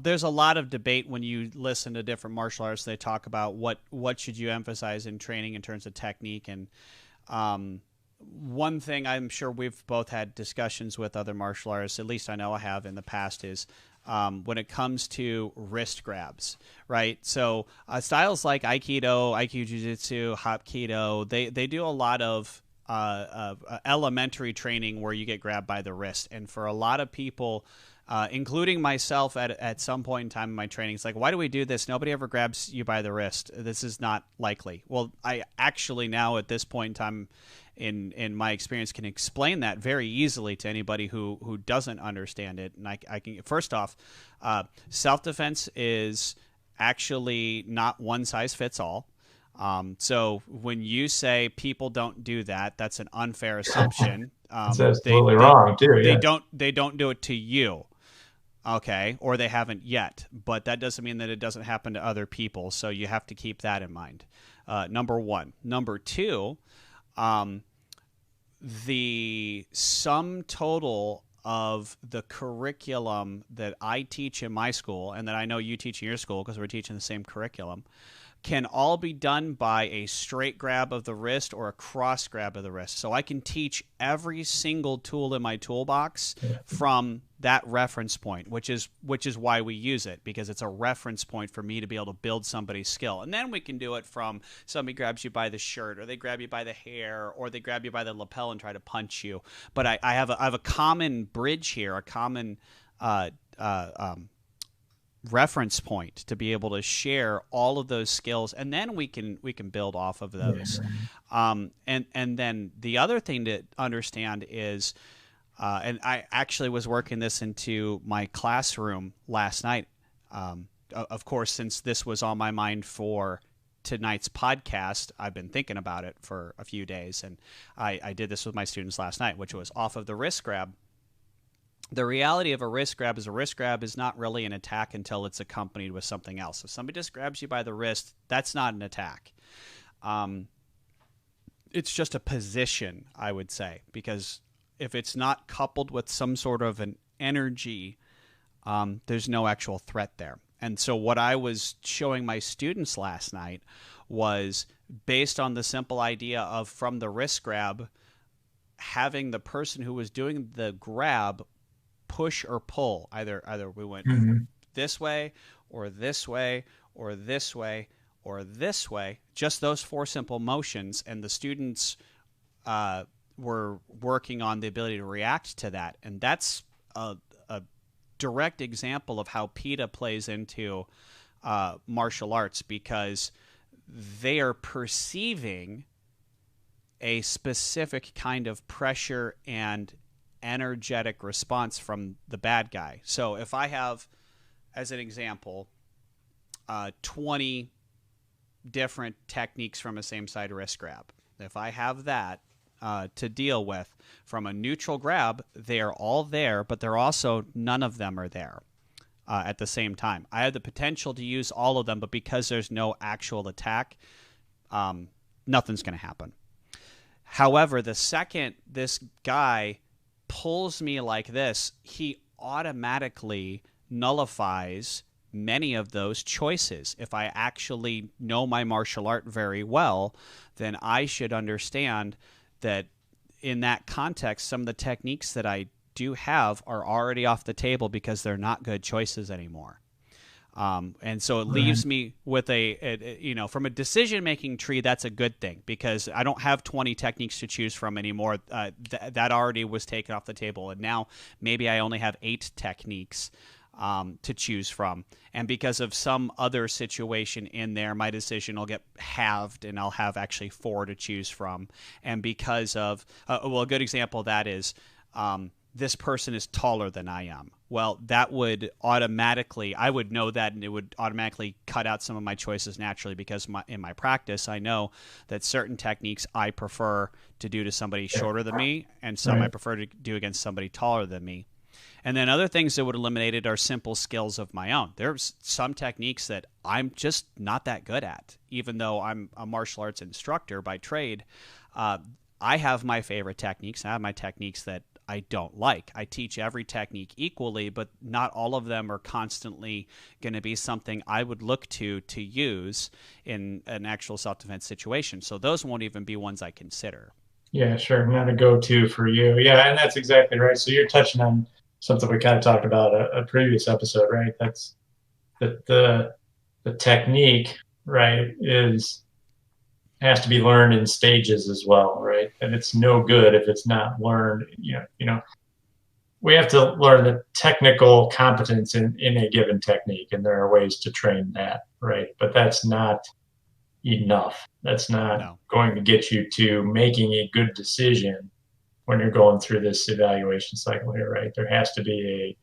there's a lot of debate when you listen to different martial arts. They talk about what should you emphasize in training in terms of technique. And one thing I'm sure we've both had discussions with other martial artists, at least I know I have in the past, is when it comes to wrist grabs, right? So styles like Aikido, Aikido Jiu-Jitsu, Hapkido, they do a lot of elementary training where you get grabbed by the wrist. And for a lot of people, including myself at some point in time in my training, it's like, why do we do this? Nobody ever grabs you by the wrist. This is not likely. Well, I actually now at this point in time in my experience can explain that very easily to anybody who doesn't understand it. And I can, first off, self-defense is actually not one size fits all. So when you say people don't do that, that's an unfair assumption. That's absolutely wrong too. Yeah. They don't do it to you. Okay. Or they haven't yet, but that doesn't mean that it doesn't happen to other people. So you have to keep that in mind. Number one. Number two, the sum total of the curriculum that I teach in my school and that I know you teach in your school, because we're teaching the same curriculum, can all be done by a straight grab of the wrist or a cross grab of the wrist. So I can teach every single tool in my toolbox from that reference point, which is why we use it, because it's a reference point for me to be able to build somebody's skill. And then we can do it from somebody grabs you by the shirt, or they grab you by the hair, or they grab you by the lapel and try to punch you. But I have a common bridge here, a common reference point to be able to share all of those skills, and then we can build off of those. And then the other thing to understand is, and I actually was working this into my classroom last night. Of course, since this was on my mind for tonight's podcast, I've been thinking about it for a few days, and I did this with my students last night, which was off of the wrist grab. The reality of a wrist grab is not really an attack until it's accompanied with something else. If somebody just grabs you by the wrist, that's not an attack. It's just a position, I would say, because if it's not coupled with some sort of an energy, there's no actual threat there. And so what I was showing my students last night was based on the simple idea of, from the wrist grab, having the person who was doing the grab push or pull. Either we went this way or this way or this way or this way, just those four simple motions, and the students were working on the ability to react to that. And that's a direct example of how PETA plays into martial arts, because they are perceiving a specific kind of pressure and energetic response from the bad guy. So if I have, as an example, 20 different techniques from a same side wrist grab, if I have that to deal with from a neutral grab, they are all there, but they're also, none of them are there at the same time. I have the potential to use all of them, but because there's no actual attack, nothing's going to happen. However, the second this guy pulls me like this, he automatically nullifies many of those choices. If I actually know my martial art very well, then I should understand that in that context, some of the techniques that I do have are already off the table because they're not good choices anymore. And so it leaves me with from a decision-making tree, that's a good thing, because I don't have 20 techniques to choose from anymore. That already was taken off the table. And now maybe I only have 8 techniques to choose from. And because of some other situation in there, my decision will get halved and I'll have actually 4 to choose from. And because of, a good example of that is, this person is taller than I am. Well, that would automatically, I would know that, and it would automatically cut out some of my choices naturally, because in my practice, I know that certain techniques I prefer to do to somebody shorter than me, and some I prefer to do against somebody taller than me. And then other things that would eliminate it are simple skills of my own. There's some techniques that I'm just not that good at, even though I'm a martial arts instructor by trade. I have my favorite techniques, and I have my techniques that I don't like. I teach every technique equally, but not all of them are constantly going to be something I would look to use in an actual self-defense situation. So those won't even be ones I consider. Yeah, sure. Not a go-to for you. Yeah, and that's exactly right. So you're touching on something we kind of talked about a previous episode, right? That's the technique, right, is has to be learned in stages as well, right? And it's no good if it's not learned. We have to learn the technical competence in a given technique, and there are ways to train that, right? But that's not enough. That's not No. going to get you to making a good decision when you're going through this evaluation cycle here, right? There has to be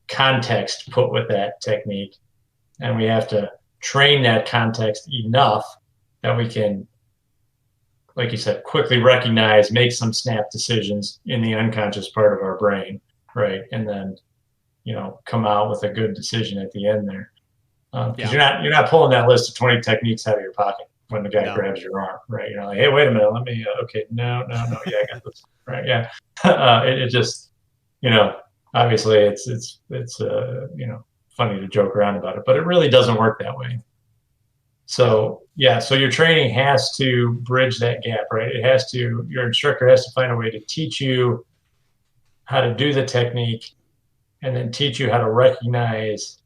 a context put with that technique, and we have to train that context enough that we can, like you said, quickly recognize, make some snap decisions in the unconscious part of our brain, right? And then, come out with a good decision at the end there. Because you're not pulling that list of 20 techniques out of your pocket when the guy grabs your arm, right? You're like, hey, wait a minute, let me. Okay, no, yeah, I got this, right? Yeah, it just, obviously it's funny to joke around about it, but it really doesn't work that way. So yeah, so your training has to bridge that gap, right? Your instructor has to find a way to teach you how to do the technique and then teach you how to recognize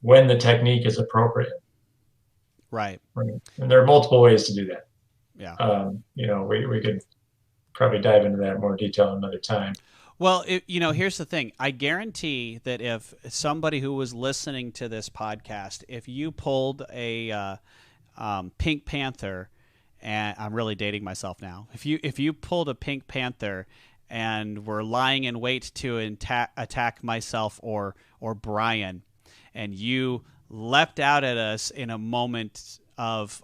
when the technique is appropriate. Right. And there are multiple ways to do that. Yeah. We could probably dive into that in more detail another time. Well, here's the thing. I guarantee that if somebody who was listening to this podcast, if you pulled a Pink Panther, and I'm really dating myself now. If you pulled a Pink Panther and were lying in wait to attack myself or Brian, and you leapt out at us in a moment of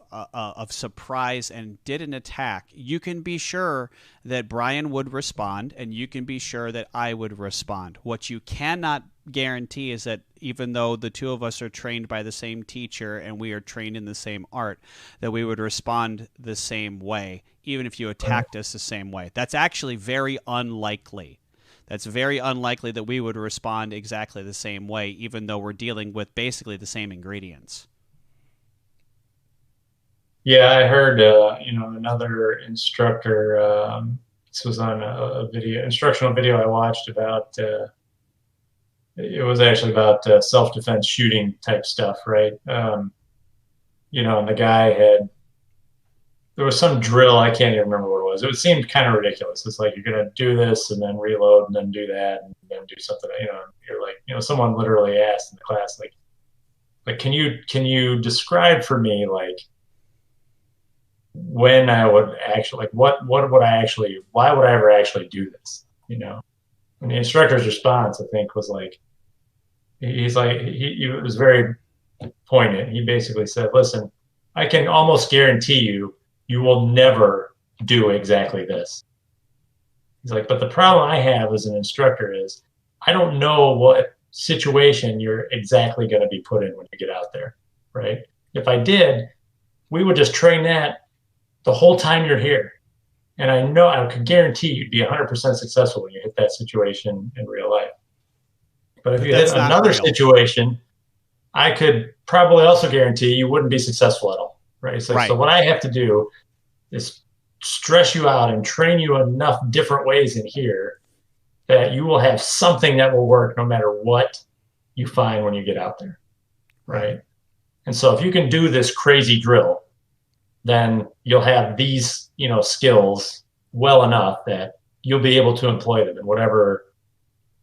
surprise and did an attack, you can be sure that Brian would respond, and you can be sure that I would respond. What you cannot guarantee is that even though the two of us are trained by the same teacher and we are trained in the same art, that we would respond the same way, even if you attacked us the same way. That's actually very unlikely. That's very unlikely that we would respond exactly the same way, even though we're dealing with basically the same ingredients. Yeah, I heard, another instructor. This was on a instructional video I watched about. It was actually about self-defense shooting type stuff, right? And the guy there was some drill. I can't even remember what it was. It seemed kind of ridiculous. It's like you're going to do this and then reload and then do that and then do something. You're like, someone literally asked in the class, like, can you describe for me, like, when I would actually, like, what would I actually, why would I ever actually do this? And the instructor's response, I think, was like, he was very poignant. He basically said, listen, I can almost guarantee you will never do exactly this. He's like, but the problem I have as an instructor is I don't know what situation you're exactly going to be put in when you get out there, right? If I did, we would just train that the whole time you're here. And I know I could guarantee you'd be 100% successful when you hit that situation in real life. But if you hit another situation, I could probably also guarantee you wouldn't be successful at all, right? So what I have to do is stress you out and train you enough different ways in here that you will have something that will work no matter what you find when you get out there, right? And so if you can do this crazy drill, then you'll have these, skills well enough that you'll be able to employ them in whatever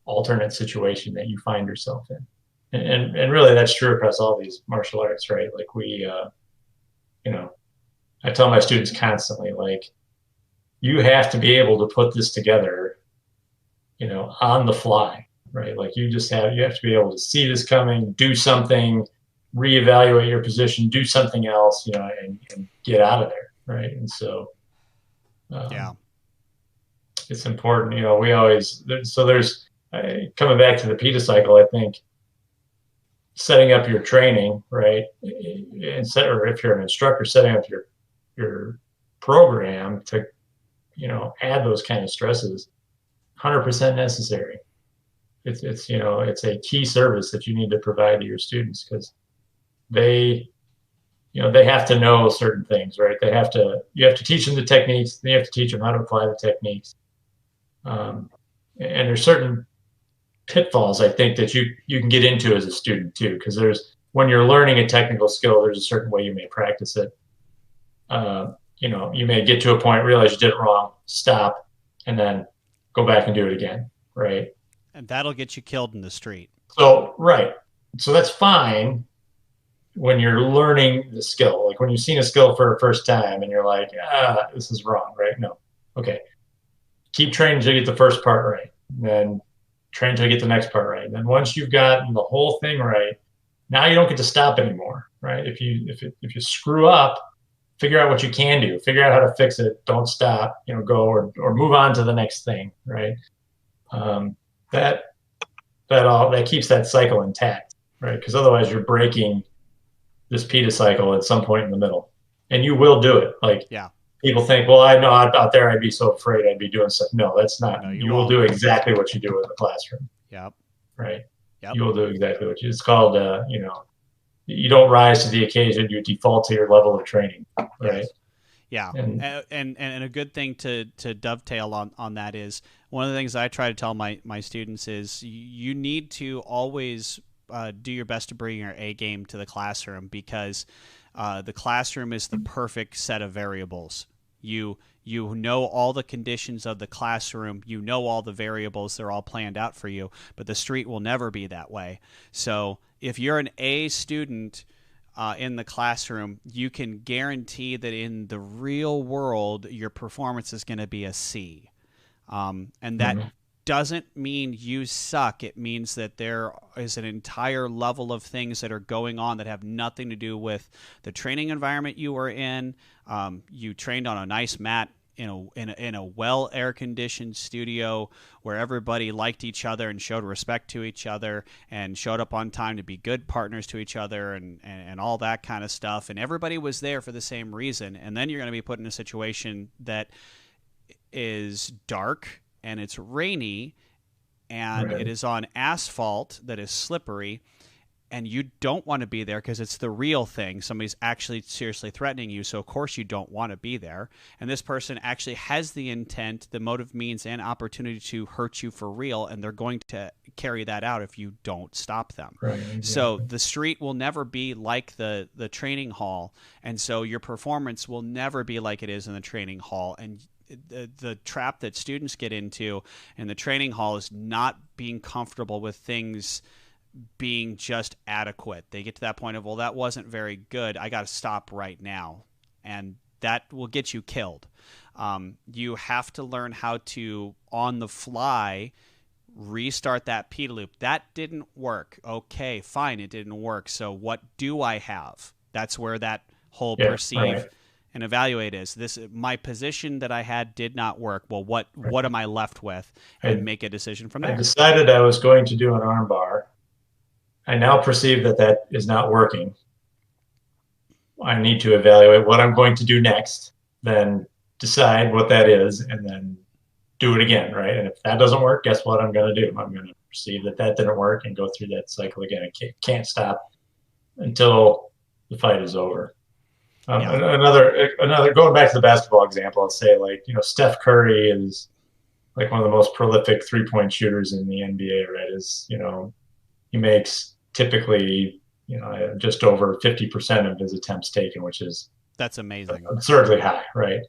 alternate situation that you find yourself in. And really that's true across all these martial arts, right? Like I tell my students constantly, like, you have to be able to put this together, on the fly, right? Like you have to be able to see this coming, do something, reevaluate your position, do something else, and get out of there, right? And so, it's important. We always there's coming back to the PETA cycle. I think setting up your training, right, or if you're an instructor, setting up your program to, add those kind of stresses 100% necessary. It's it's a key service that you need to provide to your students because they they have to know certain things, right? You have to teach them the techniques, then you have to teach them how to apply the techniques. Um, and there's certain pitfalls I think that you can get into as a student too, because there's when you're learning a technical skill, there's a certain way you may practice it. You may get to a point, realize you did it wrong, stop, and then go back and do it again, right? And that'll get you killed in the street. So, right. So that's fine when you're learning the skill. Like when you've seen a skill for the first time and you're like, this is wrong, right? No. Okay. Keep training until you get the first part right. Then train until you get the next part right. And then once you've gotten the whole thing right, now you don't get to stop anymore, right? If you screw up, figure out what you can do. Figure out how to fix it. Don't stop. Go or move on to the next thing, right? That that keeps that cycle intact, right? Because otherwise you're breaking this PETA cycle at some point in the middle, and you will do it. Like yeah, people think, well, I know out there I'd be so afraid I'd be doing stuff. No, that's not. No, you will do exactly what you do in the classroom. Yep. Right. Yep. You will do exactly what it's called. You don't rise to the occasion. You default to your level of training. Right. Yes. Yeah, and a good thing to dovetail on that is one of the things I try to tell my students is you need to always do your best to bring your A game to the classroom, because the classroom is the perfect set of variables. You know all the conditions of the classroom, you know all the variables, they're all planned out for you, but the street will never be that way. So if you're an A student in the classroom, you can guarantee that in the real world, your performance is going to be a C. And that doesn't mean you suck. It means that there is an entire level of things that are going on that have nothing to do with the training environment you were in. You trained on a nice mat in a well air-conditioned studio where everybody liked each other and showed respect to each other and showed up on time to be good partners to each other and all that kind of stuff. And everybody was there for the same reason. And then you're going to be put in a situation that is dark and it's rainy and it is on asphalt that is slippery, and you don't want to be there because it's the real thing. Somebody's actually seriously threatening you, so of course you don't want to be there. And this person actually has the intent, the motive, means, and opportunity to hurt you for real, and they're going to carry that out if you don't stop them. Right, exactly. So the street will never be like the training hall, and so your performance will never be like it is in the training hall. And the trap that students get into in the training hall is not being comfortable with things being just adequate. They get to that point of, well, that wasn't very good, I got to stop right now. And that will get you killed. You have to learn how to, on the fly, restart that PETA loop. That didn't work. Okay, fine, it didn't work. So what do I have? That's where that whole perceive and evaluate is. My position that I had did not work. Well, what am I left with? And make a decision from there. I decided I was going to do an arm bar. I now perceive that is not working. I need to evaluate what I'm going to do next, then decide what that is, and then do it again, right? And if that doesn't work, guess what I'm going to do? I'm going to perceive that didn't work and go through that cycle again. I can't stop until the fight is over. Another going back to the basketball example, I'll say, Steph Curry is like one of the most prolific 3-point shooters in the NBA, right? He makes typically, just over 50% of his attempts taken, which is that's amazing, absurdly high, right?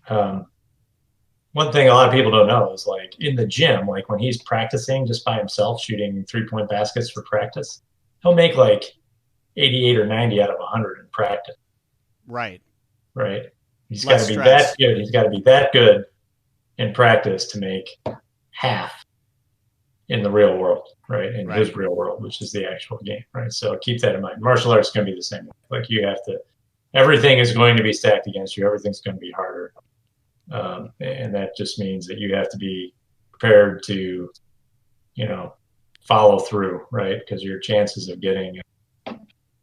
One thing a lot of people don't know is, like, in the gym, like when he's practicing just by himself shooting 3-point baskets for practice, he'll make like 88 or 90 out of 100 in practice. Right. He's got to be that good. He's got to be that good in practice to make half in the real world, right? In his real world, which is the actual game, right? So keep that in mind. Martial arts is going to be the same. Like, you have to, everything is going to be stacked against you. Everything's going to be harder. And that just means that you have to be prepared to, follow through, right? Because your chances of getting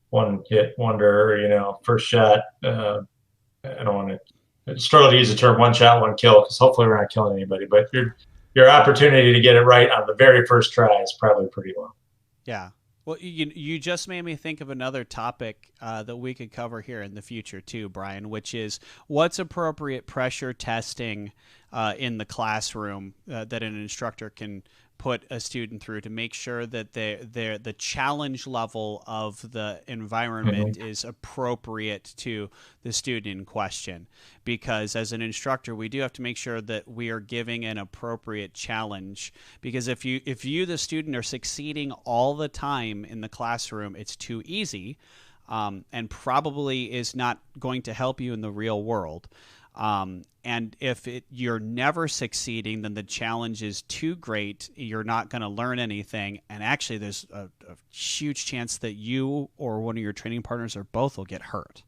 one hit wonder, first shot, I don't want to struggle to use the term one shot, one kill, because hopefully we're not killing anybody, but your opportunity to get it right on the very first try is probably pretty low. Yeah. Well, you just made me think of another topic that we could cover here in the future too, Brian, which is what's appropriate pressure testing in the classroom that an instructor can put a student through to make sure that the challenge level of the environment Mm-hmm. is appropriate to the student in question. Because as an instructor, we do have to make sure that we are giving an appropriate challenge. Because if you the student are succeeding all the time in the classroom, it's too easy, and probably is not going to help you in the real world. And if you're never succeeding, then the challenge is too great. You're not going to learn anything. And actually, there's a huge chance that you or one of your training partners or both will get hurt.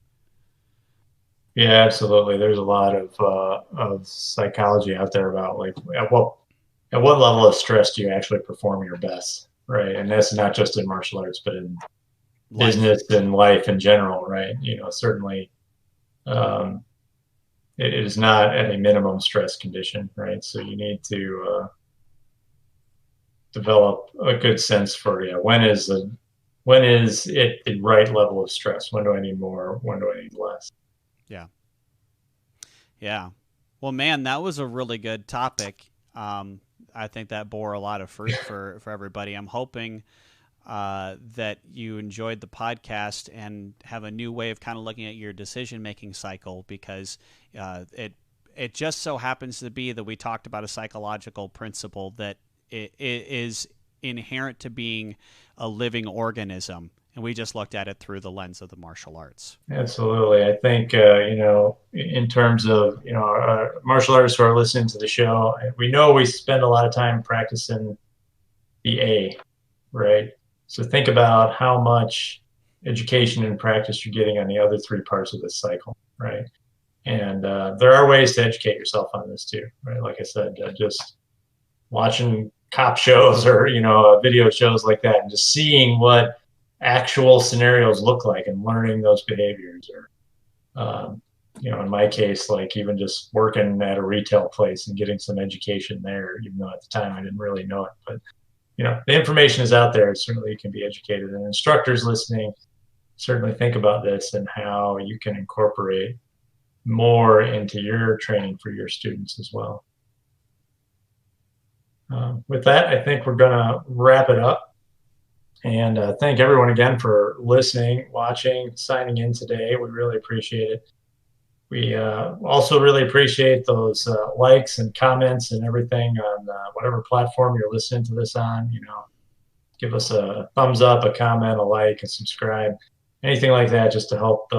Yeah, absolutely. There's a lot of psychology out there about like at what level of stress do you actually perform your best, right? And that's not just in martial arts, but in Life. business and life in general, right? Certainly, um, it is not at a minimum stress condition, right? So you need to develop a good sense for, yeah, when is it the right level of stress? When do I need more? When do I need less? Yeah. Yeah. Well, man, that was a really good topic. I think that bore a lot of fruit for everybody. I'm hoping that you enjoyed the podcast and have a new way of kind of looking at your decision making cycle, because it just so happens to be that we talked about a psychological principle that it is inherent to being a living organism, and we just looked at it through the lens of the martial arts. Absolutely. I think, in terms of, martial artists who are listening to the show, we know we spend a lot of time practicing the A, right? So think about how much education and practice you're getting on the other three parts of this cycle, right? And there are ways to educate yourself on this too, right? Like I said, just watching cop shows or video shows like that, and just seeing what actual scenarios look like and learning those behaviors, or in my case, like even just working at a retail place and getting some education there, even though at the time I didn't really know it. But the information is out there. Certainly you can be educated, and instructors listening, certainly think about this and how you can incorporate more into your training for your students as well. With that, I think we're going to wrap it up. And thank everyone again for listening, watching, signing in today. We really appreciate it. We also really appreciate those likes and comments and everything on whatever platform you're listening to this on. Give us a thumbs up, a comment, a like, a subscribe, anything like that, just to help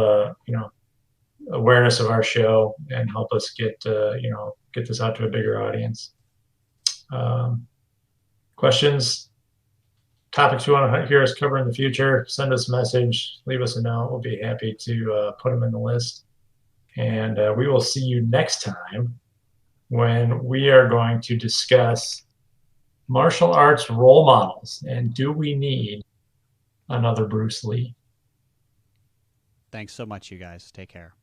awareness of our show and help us get this out to a bigger audience. Questions, topics you want to hear us cover in the future, send us a message, leave us a note. We'll be happy to put them in the list. And we will see you next time when we are going to discuss martial arts role models and do we need another Bruce Lee? Thanks so much, you guys. Take care.